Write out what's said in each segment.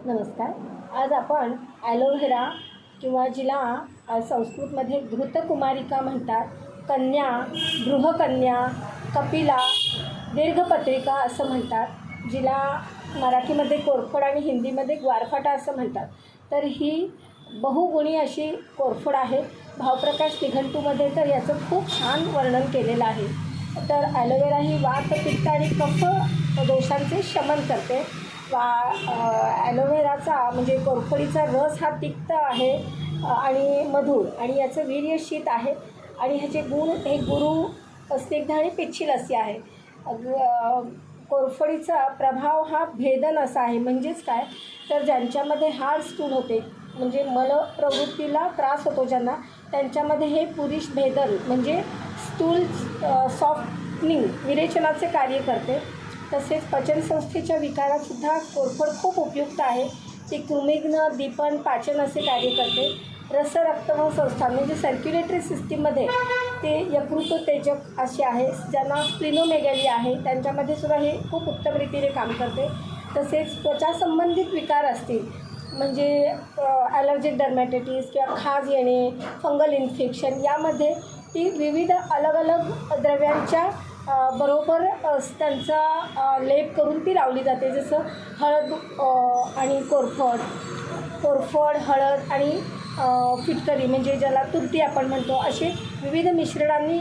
नमस्कार. आज आपण ॲलोव्हेरा किंवा जिला संस्कृतमध्ये घृतकुमारिका म्हणतात, कन्या, गृहकन्या, कपिला, दीर्घपत्रिका असं म्हणतात, जिला मराठीमध्ये कोरफड आणि हिंदीमध्ये ग्वारफाटा असं म्हणतात. तर ही बहुगुणी अशी कोरफड आहे. भावप्रकाश निघंटूमध्ये तर याचं खूप छान वर्णन केलेलं आहे. तर ॲलोव्हेरा ही वात, पित्त आणि कफ दोषांचे शमन करते. ॲलोव्हेराचा म्हणजे कोरफडीचा रस हा तिक्त आहे आणि मधुर, आणि याचं वीर्य शीत आहे, आणि ह्याचे गुण हे गुरु, स्निग्ध आणि पिच्छिल असे आहे. कोरफडीचा प्रभाव हा भेदन असा आहे. म्हणजेच काय, तर ज्यांच्यामध्ये हाड स्थूल होते, म्हणजे मलप्रवृत्तीला त्रास होतो ज्यांना, त्यांच्यामध्ये हे पुरुष भेदन म्हणजे स्थूल सॉफ्टनिंग विरेचनाचे कार्य करते. तसेच पचनसंस्थेच्या विकारातसुद्धा कोरफड खूप उपयुक्त आहे. ती कृमिघ्न, दीपन, पाचन असे कार्य करते. रक्तवाह संस्था म्हणजे सर्क्युलेटरी सिस्टीममध्ये ते यकृतोत्तेजक असे आहे. ज्यांना स्प्लिनोमेगॅली आहे त्यांच्यामध्ये सुद्धा हे खूप उत्तम रीतीने काम करते. तसेच त्वचासंबंधित विकार असतील, म्हणजे ॲलर्जिक डर्मॅटायटिस किंवा खाज येणे, फंगल इन्फेक्शन, यामध्ये ती विविध अलग अलग द्रव्यांच्या बरोबर त्यांचा लेप करून ती लावली जाते. जसं हळद आणि कोरफड, हळद आणि फिटकरी म्हणजे ज्याला तुरटी आपण म्हणतो, असे विविध मिश्रणांनी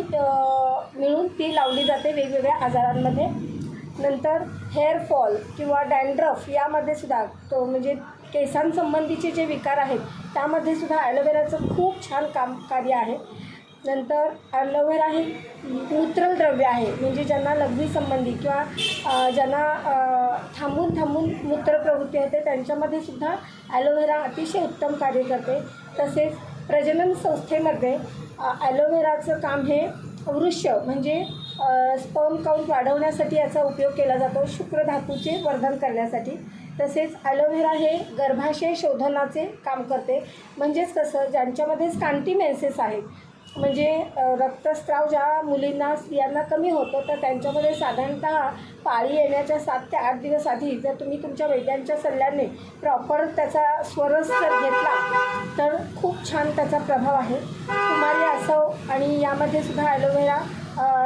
मिळून ती लावली जाते वेगवेगळ्या आजारांमध्ये. नंतर हेअरफॉल किंवा डॅन्ड्रफ यामध्ये सुद्धा तो म्हणजे केसांसंबंधीचे जे विकार आहेत त्यामध्ये सुद्धा ॲलोव्हेराचं खूप छान कार्य आहे. नंतर ॲलोव्हेरा हे न्यूट्रल द्रव्य आहे, म्हणजे ज्यांना लघवीसंबंधी किंवा ज्यांना थांबून मूत्रप्रवृत्ती होते त्यांच्यामध्ये सुद्धा ॲलोव्हेरा अतिशय उत्तम कार्य करते. तसेच प्रजनन संस्थेमध्ये ॲलोव्हेराचं काम हे वृष म्हणजे स्पर्म काउंट वाढवण्यासाठी याचा उपयोग केला जातो, शुक्रधातूचे वर्धन करण्यासाठी. तसेच ॲलोव्हेरा हे गर्भाशय शोधनाचे काम करते. म्हणजेच कसं, ज्यांच्यामध्ये स्कॅन्टिमेन्सेस आहे, म्हणजे रक्तस्राव ज्या मुलींना, स्त्रियांना कमी होतो, तर त्यांच्यामध्ये साधारणतः पाळी येण्याच्या 7 ते 8 दिवस आधी जर तुम्ही तुमच्या वैद्यांच्या सल्ल्याने प्रॉपर त्याचा स्वरस जर घेतला तर खूप छान त्याचा प्रभाव आहे. कुमारी असो, आणि यामध्ये सुद्धा ॲलोव्हेरा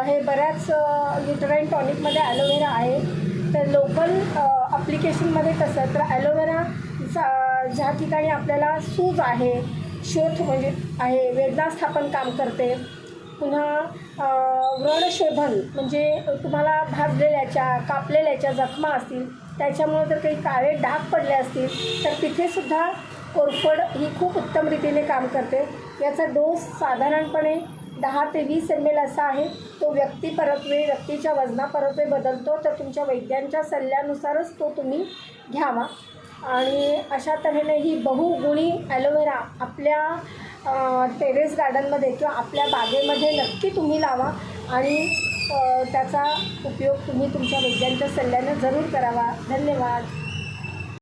हे बऱ्याच युटराईन टॉनिकमध्ये ॲलोव्हेरा आहे. तर लोकल ॲप्लिकेशनमध्ये कसं, तर ॲलोव्हेरा ज्या ठिकाणी आपल्याला सूज आहे, शोथ म्हणजे आहे, वेदनास्थापन काम करते. पुन्हा व्रणशोधन म्हणजे तुम्हाला भाजलेल्याच्या, कापलेल्याच्या जखमा असतील, त्याच्यामुळे जर काही काळे डाग पडले असतील तर तिथेसुद्धा कोरफड ही खूप उत्तम रीतीने काम करते. याचा डोस साधारणपणे 10 ते 20 ml असा आहे. तो व्यक्तीपरत्वे, व्यक्तीच्या वजनापरत्वे बदलतो, तर तुमच्या वैद्यांच्या सल्ल्यानुसारच तो तुम्ही घ्यावा. आणि अशा तऱ्हेने ही बहुगुणी ॲलोव्हेरा आपल्या टेरेस गार्डनमध्ये किंवा आपल्या बागेमध्ये नक्की तुम्ही लावा, आणि त्याचा उपयोग तुम्ही तुमच्या वैद्यांच्या सल्ल्याने जरूर करावा. धन्यवाद.